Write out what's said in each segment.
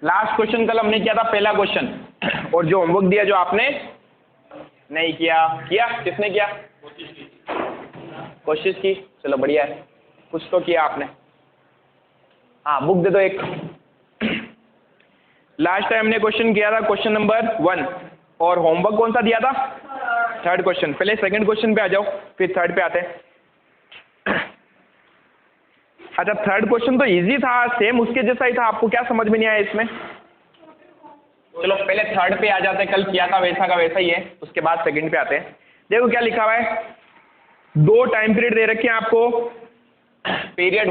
Last question कल हमने किया था पहला क्वेश्चन, और जो होमवर्क दिया जो आपने नहीं किया, किसने किया? कोशिश की, चलो बढ़िया है, कुछ तो किया आपने। हाँ बुक दे दो एक। लास्ट टाइम हमने क्वेश्चन किया था क्वेश्चन नंबर 1, और होमवर्क कौन सा दिया था? Third question. पहले सेकंड क्वेश्चन पे आ जाओ, फिर थर्ड पे आते हैं। अच्छा थर्ड क्वेश्चन तो इजी था, सेम उसके जैसा ही था, आपको क्या समझ में नहीं आया इसमें? चलो पहले थर्ड पे आ जाते हैं, कल किया था वैसा का वैसा ही है, उसके बाद सेकंड पे आते हैं। देखो क्या लिखा हुआ है, 2 टाइम पीरियड दे रखे हैं आपको, पीरियड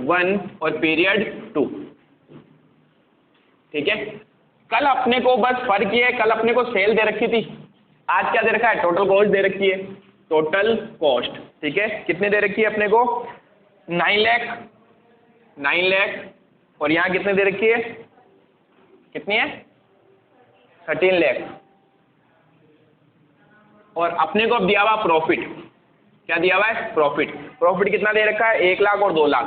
1 और पीरियड 2, ठीक है। कल अपने को बस फर्क ये है, कल अपने को सेल दे रखी थी, आज क्या दे रखा है? टोटल कॉस्ट दे रखी है, टोटल कॉस्ट, ठीक है। कितने दे रखी है अपने को? 9 लाख, और यहाँ कितने दे रखी है? कितनी है? 13 लाख। और अपने को अब दिया हुआ प्रॉफिट, क्या दिया हुआ है? प्रॉफिट कितना दे रखा है? 1 लाख और 2 लाख।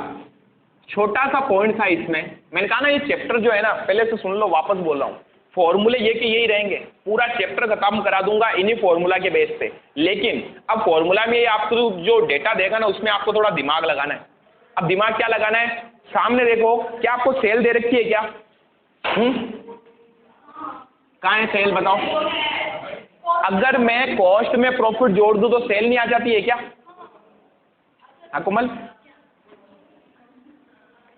छोटा सा पॉइंट था इसमें, मैंने कहा ना ये चैप्टर जो है ना, पहले से सुन लो, वापस बोल रहा हूँ, फॉर्मूले ये कि यही रहेंगे, पूरा चैप्टर खत्म करा दूंगा इन्हीं फॉर्मूला के बेस पे। लेकिन अब फॉर्मूला में आपको जो डेटा देगा ना, उसमें आपको थोड़ा दिमाग लगाना है। अब दिमाग क्या लगाना है? सामने देखो, क्या आपको सेल दे रखी है क्या? कहाँ है सेल, बताओ। अगर मैं कॉस्ट में प्रॉफिट जोड़ दूं तो सेल नहीं आ जाती है क्या? हाँ कोमल,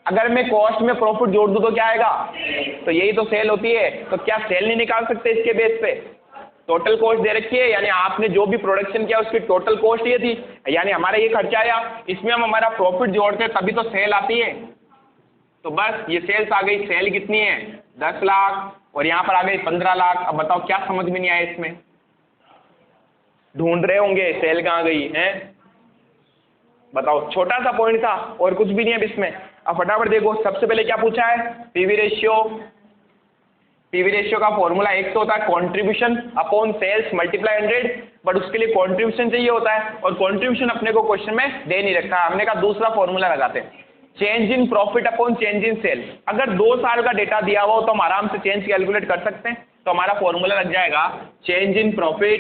अगर मैं कॉस्ट में प्रॉफिट जोड़ दूं तो क्या आएगा? तो यही तो सेल होती है। तो क्या सेल नहीं निकाल सकते इसके बेस पे? टोटल कॉस्ट दे रखी है, यानी आपने जो भी प्रोडक्शन किया उसकी टोटल कॉस्ट ये थी, यानी हमारा ये खर्चा आया, इसमें हम हमारा प्रॉफिट जोड़ते तभी तो सेल आती है। तो बस ये सेल्स आ गई। सेल कितनी है? 10 लाख, और यहाँ पर आ गई 15 लाख। अब बताओ क्या समझ में नहीं आया इसमें? ढूंढ रहे होंगे सेल कहाँ गई है, बताओ। छोटा सा पॉइंट था और कुछ भी नहीं है इसमें। अब फटाफट देखो, सबसे पहले क्या पूछा है? पीवी रेशियो का फॉर्मूला एक तो होता है contribution upon sales multiply 100, but उसके लिए कॉन्ट्रीब्यूशन चाहिए होता है, और कॉन्ट्रीब्यूशन अपने को क्वेश्चन में दे नहीं रखा है। हमने कहा दूसरा फॉर्मूला लगाते हैं, change in profit upon change in sale. अगर 2 साल का डेटा दिया हुआ हो तो हम आराम से चेंज कैलकुलेट कर सकते हैं। तो हमारा फॉर्मूला लग जाएगा change in profit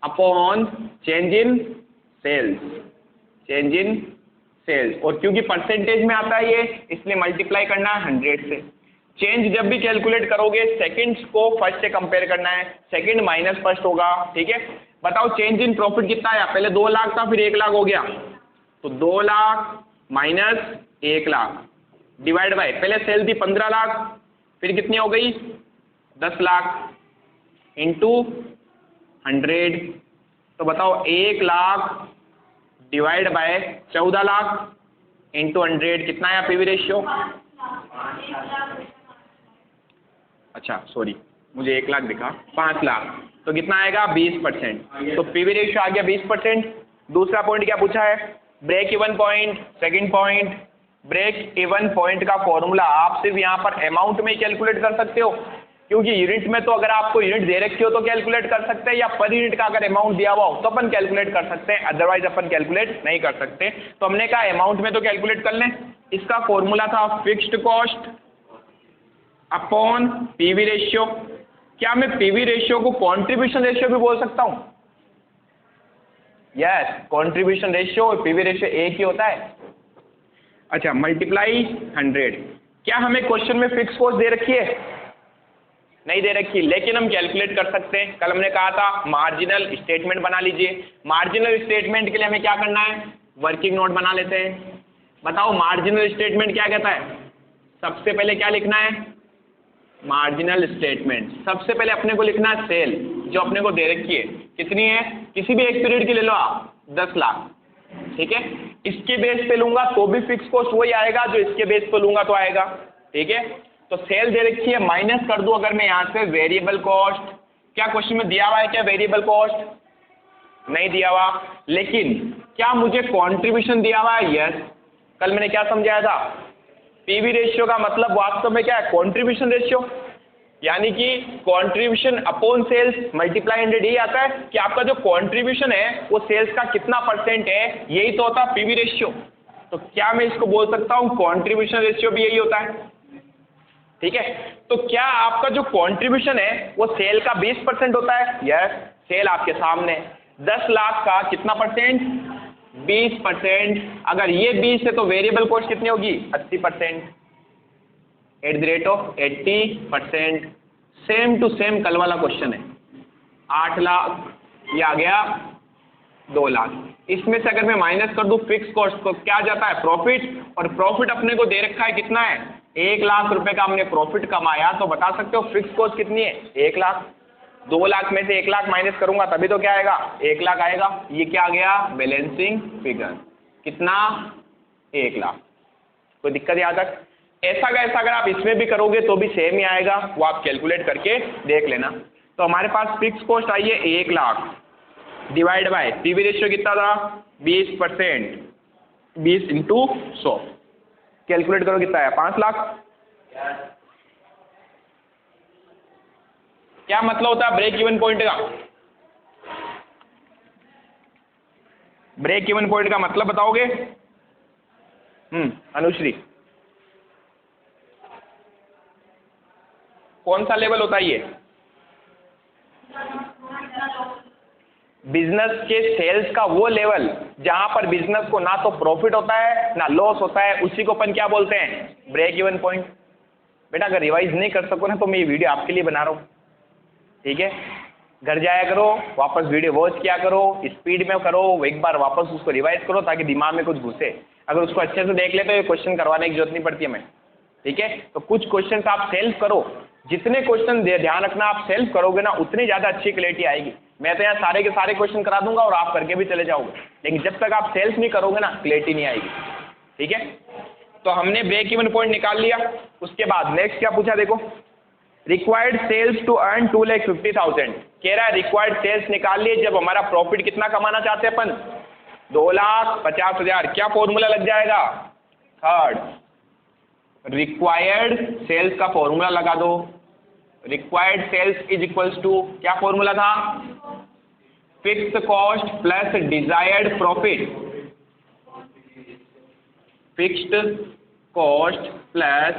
upon change in sales, और क्योंकि परसेंटेज में आता है ये, इसलिए मल्टीप्लाई करना है 100 से। चेंज जब भी कैलकुलेट करोगे सेकंड्स को फर्स्ट से कंपेयर करना है, सेकंड माइनस फर्स्ट होगा, ठीक है। बताओ चेंज इन प्रॉफिट कितना आया? पहले 2 लाख था, फिर 1 लाख हो गया, तो 2 lakh minus 1 lakh divide by, पहले सेल थी 15 लाख, फिर कितनी हो गई? 10 लाख इंटू 100। तो बताओ 1 lakh divide by 14 lakh into 100 कितना आया पीवी रेशियो? अच्छा सॉरी, मुझे 1 लाख दिखा, 5 लाख, तो कितना आएगा? 20%। तो पीवी रेशियो आ गया 20%। दूसरा पॉइंट क्या पूछा है? Break even point. Second point, break even point का फॉर्मूला आप सिर्फ यहाँ पर अमाउंट में कैलकुलेट कर सकते हो, क्योंकि यूनिट में तो अगर आपको यूनिट दे रखी हो तो कैलकुलेट कर सकते हैं, या पर यूनिट का अगर अमाउंट दिया हुआ हो तो अपन कैलकुलेट कर सकते हैं, अदरवाइज अपन कैलकुलेट नहीं कर सकते। तो हमने कहा अमाउंट में तो कैलकुलेट कर लें। इसका फॉर्मूला था fixed cost upon PV ratio. क्या मैं पीवी रेशियो को कॉन्ट्रीब्यूशन रेशियो भी बोल सकता हूं? यस, कॉन्ट्रीब्यूशन रेशियो और पीवी रेशियो एक ही होता है। अच्छा, मल्टीप्लाई 100। क्या हमें क्वेश्चन में फिक्स कॉस्ट दे रखी है? नहीं दे रखी, लेकिन हम कैलकुलेट कर सकते हैं। कल हमने कहा था मार्जिनल स्टेटमेंट बना लीजिए। मार्जिनल स्टेटमेंट के लिए हमें क्या करना है? वर्किंग नोट बना लेते हैं। बताओ मार्जिनल स्टेटमेंट क्या कहता है? सबसे पहले क्या लिखना है? Marginal statement. सबसे पहले अपने को लिखना है सेल, जो अपने को दे रखी है। कितनी है? किसी भी एक पीरियड की ले लो आप, 10 लाख, ठीक है। इसके बेस पे लूंगा तो भी फिक्स कॉस्ट वही आएगा जो इसके बेस पे लूंगा तो आएगा, ठीक है। तो सेल दे रखी है, माइनस कर दूं अगर मैं यहाँ से वेरिएबल कॉस्ट। क्या क्वेश्चन में दिया हुआ है क्या वेरिएबल कॉस्ट? नहीं दिया हुआ। लेकिन क्या मुझे कॉन्ट्रीब्यूशन दिया हुआ है? यस। कल मैंने क्या समझाया था? पीवी रेशियो का मतलब वास्तव में क्या है? Contribution ratio. यानी कि कंट्रीब्यूशन अपॉन सेल्स मल्टीप्लाई 100 यही आता है कि आपका जो कंट्रीब्यूशन है वो सेल्स का कितना परसेंट है, यही तो होता है पीवी रेशियो। तो क्या मैं इसको बोल सकता हूं कंट्रीब्यूशन रेशियो भी यही होता है, ठीक है। तो क्या आपका जो कंट्रीब्यूशन है वो सेल का 20% होता है? यस, सेल आपके सामने 10 लाख का कितना परसेंट? 20%। अगर ये 20 है तो वेरिएबल कॉस्ट कितनी होगी? 80%, at the rate of 80%। Same to same कल वाला क्वेश्चन है, 8 लाख ये आ गया 2 लाख। इसमें से अगर मैं माइनस कर दूं फिक्स कॉस्ट तो क्या जाता है? प्रॉफिट। और प्रॉफिट अपने को दे रखा है कितना है? 1 लाख रुपए का हमने प्रॉफिट कमाया, तो बता सकते हो फिक्स कॉस्ट कितनी है? 1 लाख। 2 लाख में से 1 लाख माइनस करूंगा तभी तो क्या आएगा? 1 लाख आएगा। ये क्या आ गया? Balancing figure. कितना? 1 लाख। कोई दिक्कत यहाँ तक? ऐसा का ऐसा अगर आप इसमें भी करोगे तो भी सेम ही आएगा, वो आप कैलकुलेट करके देख लेना। तो हमारे पास फिक्स कॉस्ट आई है 1 lakh divide by PV ratio कितना था? 20%, 20 इंटू 100। कैलकुलेट करो कितना है? 5 लाख। क्या मतलब होता है ब्रेक इवन पॉइंट का? ब्रेक इवन पॉइंट का मतलब बताओगे? अनुश्री, कौन सा लेवल होता है ये? बिजनेस के सेल्स का वो लेवल जहां पर बिजनेस को ना तो प्रॉफिट होता है ना लॉस होता है, उसी को अपन क्या बोलते हैं? Break even point. बेटा अगर रिवाइज नहीं कर सको ना तो मैं ये वीडियो आपके लिए बना रहा हूँ, ठीक है। घर जाया करो, वापस वीडियो वॉच किया करो, स्पीड में करो, एक बार वापस उसको रिवाइज करो ताकि दिमाग में कुछ घुसे। अगर उसको अच्छे से देख ले तो ये क्वेश्चन करवाने की जरूरत नहीं पड़ती हमें, ठीक है। तो कुछ क्वेश्चन आप सेल्फ करो, जितने क्वेश्चन ध्यान रखना आप सेल्फ करोगे ना उतनी ज़्यादा अच्छी क्लैरिटी आएगी। मैं तो यहाँ सारे के सारे क्वेश्चन करा दूंगा और आप करके भी चले जाओगे, लेकिन जब तक आप सेल्फ नहीं करोगे ना क्लैरिटी नहीं आएगी, ठीक है। तो हमने ब्रेक इवन पॉइंट निकाल लिया। उसके बाद नेक्स्ट क्या पूछा देखो, रिक्वायर्ड सेल्स टू अर्न 2,50,000। कह रहा है रिक्वायर्ड सेल्स निकाल लिए जब हमारा प्रॉफिट कितना कमाना चाहते हैं अपन? 2,50,000। क्या फॉर्मूला लग जाएगा? थर्ड, रिक्वायर्ड सेल्स का फॉर्मूला लगा दो। Required sales is equals to क्या फॉर्मूला था? Fixed cost plus desired profit. Fixed cost plus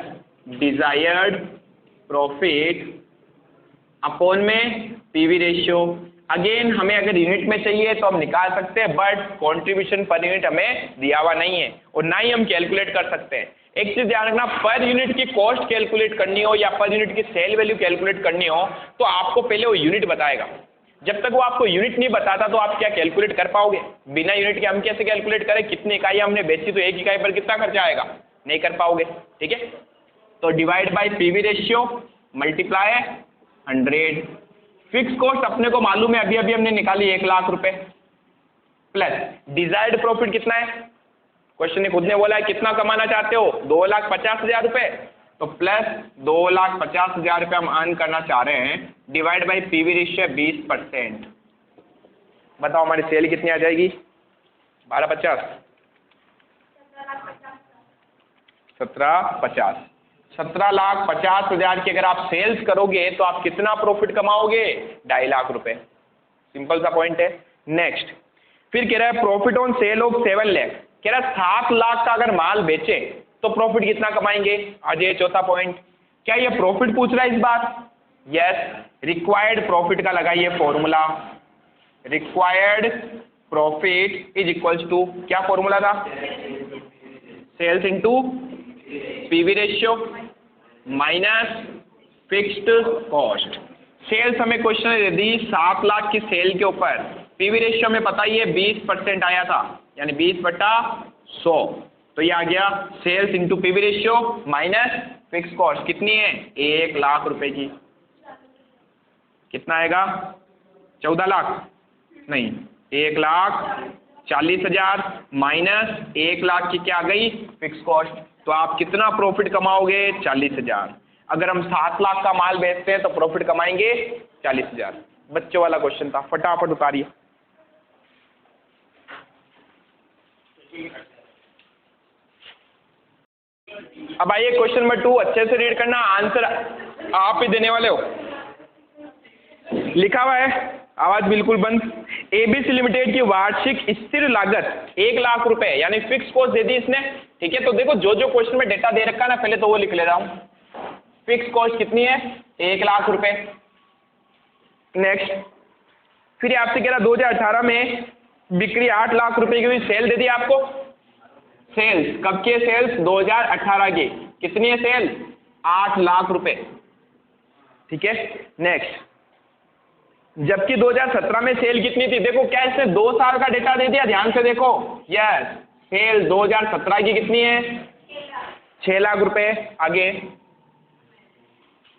desired profit upon में पीवी रेशियो। अगेन हमें अगर यूनिट में चाहिए तो हम निकाल सकते हैं, बट कंट्रीब्यूशन पर यूनिट हमें दिया हुआ नहीं है और ना ही हम कैलकुलेट कर सकते हैं। एक चीज ध्यान रखना, पर यूनिट की कॉस्ट कैलकुलेट करनी हो या पर यूनिट की सेल वैल्यू कैलकुलेट करनी हो तो आपको पहले वो यूनिट बताएगा। जब तक वो आपको यूनिट नहीं बताता तो आप क्या कैलकुलेट कर पाओगे? बिना यूनिट के हम कैसे कैलकुलेट करें कितनी इकाई हमने बेची तो एक इकाई पर कितना खर्चा आएगा? नहीं कर पाओगे, ठीक है। तो divide by PV ratio multiply 100। Fix cost अपने को मालूम है, अभी अभी हमने निकाली 1 लाख रुपए, प्लस डिजायर्ड प्रॉफिट कितना है? क्वेश्चन ने खुद ने बोला है कितना कमाना चाहते हो? 2,50,000 रुपए। तो प्लस 2,50,000 रुपये हम अर्न करना चाह रहे हैं, डिवाइड बाई पीवी रेशियो 20%। बताओ हमारी सेल कितनी आ जाएगी? 12,50, 17,50। 17,50,000 की अगर आप सेल्स करोगे तो आप कितना प्रॉफिट कमाओगे? 2.5 लाख रुपए। सिंपल सा पॉइंट है। नेक्स्ट फिर कह रहा है profit on sale of 7 lakh. कह रहा है 7 लाख का अगर माल बेचे तो प्रॉफिट कितना कमाएंगे? आज ये चौथा पॉइंट। क्या ये प्रॉफिट पूछ रहा है इस बार? यस। रिक्वायर्ड प्रॉफिट का लगाइए formula. Required profit is equals to क्या फॉर्मूला था? Sales into PV ratio minus fixed cost. Sales हमें क्वेश्चन दे दी 7 लाख की सेल के ऊपर, पीवी रेशियो हमें पता ही है 20% आया था, यानी 20/100। तो ये आ गया sales into PV ratio minus fix cost. कितनी है? 1 लाख रुपए की। कितना आएगा? 14 लाख नहीं, 1,40,000 माइनस 1 लाख की क्या आ गई? Fix cost. तो आप कितना प्रॉफिट कमाओगे? 40,000। अगर हम 7 लाख का माल बेचते हैं तो प्रॉफिट कमाएंगे 40,000। बच्चों वाला क्वेश्चन था, फटाफट उतारिए। अब आइए क्वेश्चन नंबर 2, अच्छे से रीड करना। आंसर आप ही देने वाले हो, लिखा हुआ है, आवाज बिल्कुल बंद। एबीसी लिमिटेड की वार्षिक स्थिर लागत 1 लाख रुपए यानी फिक्स कॉस्ट दे दी इसने, ठीक है। तो देखो जो जो क्वेश्चन में डेटा दे रखा है ना, पहले तो वो लिख ले रहा हूं। फिक्स कॉस्ट कितनी है? 1 लाख रुपए। नेक्स्ट, फिर आपसे कह रहा 2018 में बिक्री 8 लाख रुपए की हुई, सेल दे दी आपको। सेल्स कब की? सेल्स 2018 की। कितनी है सेल? 8 लाख रुपए, ठीक है। नेक्स्ट, जबकि 2017 में सेल कितनी थी? देखो क्या इसने 2 साल का डेटा दे दिया, ध्यान से देखो। यस, सेल 2017 की कितनी है? 6 लाख रुपए। आगे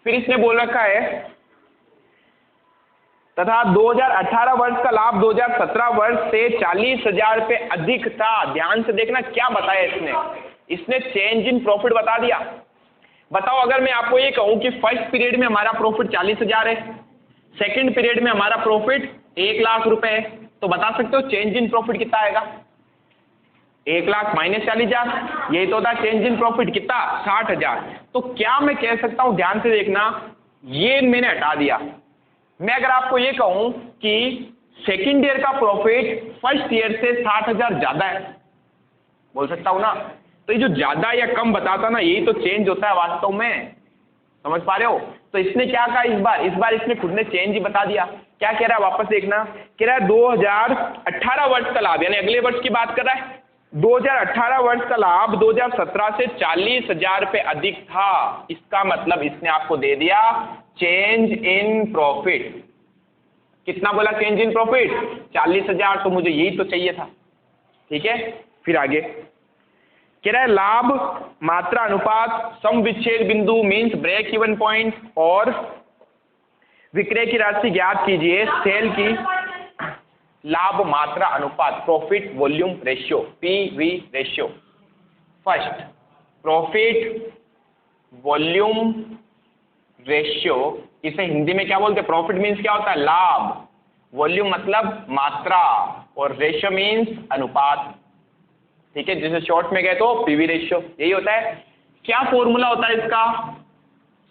फिर इसने बोल रखा है तथा 2018 वर्ष का लाभ 2017 वर्ष से 40,000 रुपए अधिक था। ध्यान से देखना क्या बताया इसने चेंज इन प्रॉफिट बता दिया। बताओ अगर मैं आपको ये कहूं कि फर्स्ट पीरियड में हमारा प्रॉफिट 40,000 है, सेकंड पीरियड में हमारा प्रॉफिट 1 लाख रुपए है, तो बता सकते हो चेंज इन प्रॉफिट कितना आएगा? 1 लाख माइनस 40,000, यही तो होता है चेंज इन प्रॉफिट। कितना? 60,000। तो क्या मैं कह सकता हूं, ध्यान से देखना, ये मैंने हटा दिया। मैं अगर आपको ये कहूं कि सेकंड ईयर का प्रॉफिट फर्स्ट ईयर से 60,000 ज्यादा है, बोल सकता हूं ना? तो ये जो ज्यादा या कम बताता ना, यही तो चेंज होता है वास्तव में, समझ पा रहे हो? तो इसने क्या कहा इस बार इसने खुद ने चेंज ही बता दिया। क्या कह रहा है? वापस देखना, कह रहा है 2018 वर्ष का लाभ, यानी अगले वर्ष की बात कर रहा है। 2018 वर्ष का लाभ 2017 से 40,000 रुपए अधिक था। इसका मतलब इसने आपको दे दिया चेंज इन प्रॉफिट। कितना बोला चेंज इन प्रॉफिट? 40,000। तो मुझे यही तो चाहिए था, ठीक है। फिर आगे कह रहा है लाभ मात्रा अनुपात सम विच्छेद बिंदु मीन्स ब्रेक इवन पॉइंट और विक्रय की राशि ज्ञात कीजिए। सेल की लाभ मात्रा अनुपात, profit volume ratio, PV ratio. First, profit volume ratio, इसे हिंदी में क्या बोलते हैं? प्रॉफिट मीन्स क्या होता है? लाभ, वॉल्यूम मतलब मात्रा, और रेशियो मीन्स अनुपात, ठीक है। जिसे शॉर्ट में गए तो पीवी रेशियो, यही होता है। क्या फॉर्मूला होता है इसका?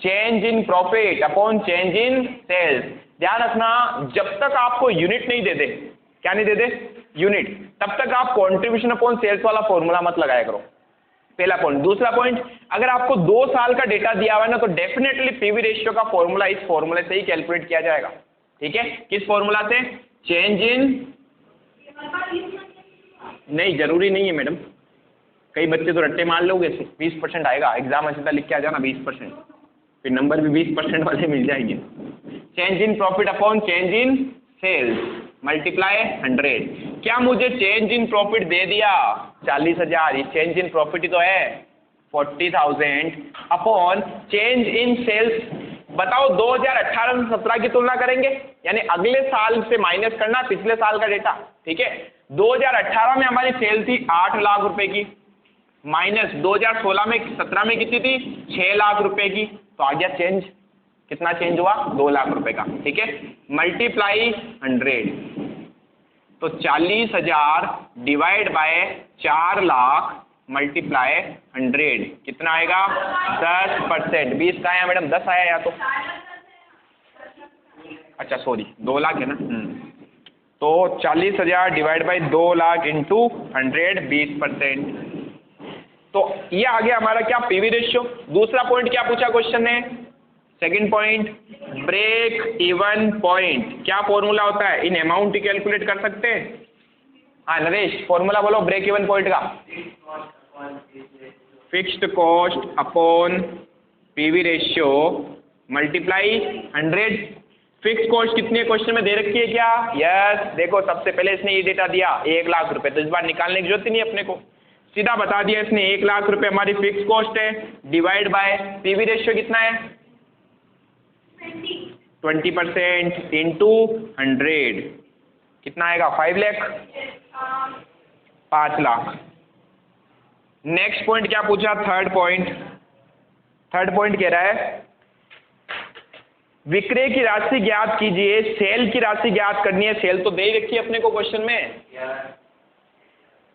Change in profit upon change in sales. ध्यान रखना, जब तक आपको यूनिट नहीं दे दे, क्या नहीं दे दे? यूनिट, तब तक आप कॉन्ट्रीब्यूशन अपॉन सेल्स वाला फॉर्मूला मत लगाया करो। पहला पॉइंट। दूसरा पॉइंट, अगर आपको 2 साल का डेटा दिया हुआ है ना, तो डेफिनेटली पीवी रेशियो का फॉर्मूला इस फॉर्मूले से ही कैलकुलेट किया जाएगा, ठीक है। किस फॉर्मूला से? चेंज इन, नहीं जरूरी नहीं है मैडम, कई बच्चे तो रट्टे मार लोगे, 20% आएगा, एग्जाम सीधा लिख के आ जाना 20%, फिर नंबर भी 20% वाले मिल जाएंगे। Change in profit upon change in sales multiply 100। क्या मुझे चेंज इन प्रॉफिट दे दिया 40,000, ये चेंज इन प्रॉफिट ही तो है 40,000 अपॉन चेंज इन सेल्स। बताओ 2018 से 17 की तुलना करेंगे, यानी अगले साल से माइनस करना पिछले साल का डेटा, ठीक है। 2018 में हमारी सेल थी 8 लाख रुपए की, माइनस 2016 में 17 में कितनी थी? 6 लाख रुपए की। तो आ गया चेंज, कितना चेंज हुआ? 2 लाख रुपए का, ठीक है। मल्टीप्लाई 100, तो 40,000 डिवाइड बाय 4 लाख मल्टीप्लाई 100 कितना आएगा? 10%। 20 का आया मैडम? 10 आया या तो, अच्छा सॉरी 2 लाख है ना, तो 40,000 डिवाइड बाई 2 लाख इंटू 100, 20%। तो ये आ गया हमारा क्या? PV ratio. दूसरा पॉइंट क्या पूछा क्वेश्चन ने? Second point, break even point. क्या फॉर्मूला होता है? इन अमाउंट ही कैलकुलेट कर सकते हैं। हाँ नरेश, फॉर्मूला बोलो ब्रेक इवन पॉइंट का। Fixed cost upon PV ratio multiply 100। Fix cost कितनी है क्वेश्चन में दे रखी है क्या? यस, देखो सबसे पहले इसने ये डेटा दिया 1 लाख रुपए, तो इस बार निकालने की जरूरत ही नहीं अपने को, सीधा बता दिया इसने 1 लाख रुपए हमारी फिक्स कॉस्ट है, डिवाइड बाय पीवी रेशियो कितना है? 20% इंटू 100 कितना आएगा? 5 लाख, 5 लाख। नेक्स्ट पॉइंट क्या पूछा? थर्ड पॉइंट कह रहा है विक्रय की राशि ज्ञात कीजिए। सेल की राशि ज्ञात करनी है, सेल तो दे ही रखी है अपने को क्वेश्चन में।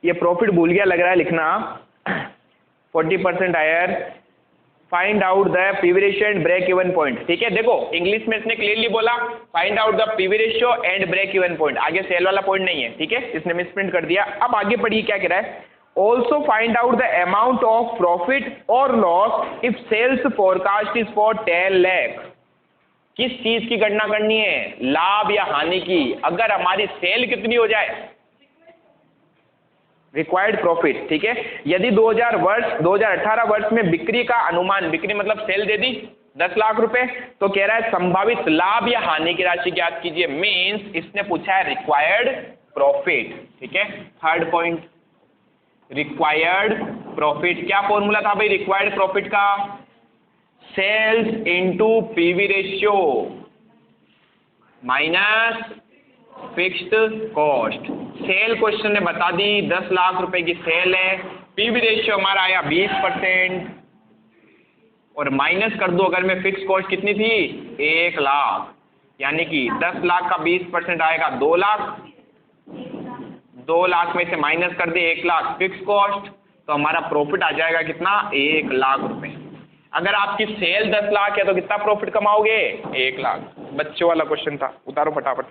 ये प्रॉफिट भूल गया लग रहा है लिखना। 40% higher find out the PV ratio and break even point. ठीक है, देखो इंग्लिश में इसने क्लियरली बोला find out the PV ratio and break even point, आगे सेल वाला पॉइंट नहीं है। ठीक है, इसने मिसप्रिंट कर दिया। अब आगे पढ़िए क्या कह रहा है, also find out the amount of profit और loss if sales forecast is for 10 lakh. किस चीज की गणना करनी है, लाभ या हानि की, अगर हमारी सेल कितनी हो जाए, रिक्वायर्ड प्रॉफिट। ठीक है, यदि 2018 वर्ष में बिक्री का अनुमान, बिक्री मतलब सेल दे दी 10 लाख रुपए, तो कह रहा है संभावित लाभ या हानि की राशि ज्ञात कीजिए। मींस इसने पूछा है रिक्वायर्ड प्रॉफिट। ठीक है, थर्ड पॉइंट रिक्वायर्ड प्रॉफिट। क्या फॉर्मूला था भाई रिक्वायर्ड प्रॉफिट का, sales into PV ratio minus fixed cost. Sale question ने बता दी 10 लाख रुपए की सेल है, पीवी रेशियो हमारा आया 20% और माइनस कर दो अगर मैं फिक्स कॉस्ट कितनी थी 1 लाख, यानी कि 10 लाख का 20% आएगा 2 लाख, 2 लाख में से माइनस कर दे 1 लाख फिक्स कॉस्ट, तो हमारा प्रॉफिट आ जाएगा कितना 1 लाख रुपए। अगर आपकी सेल 10 लाख है तो कितना प्रॉफिट कमाओगे 1 लाख। बच्चों वाला क्वेश्चन था, उतारो फटाफट।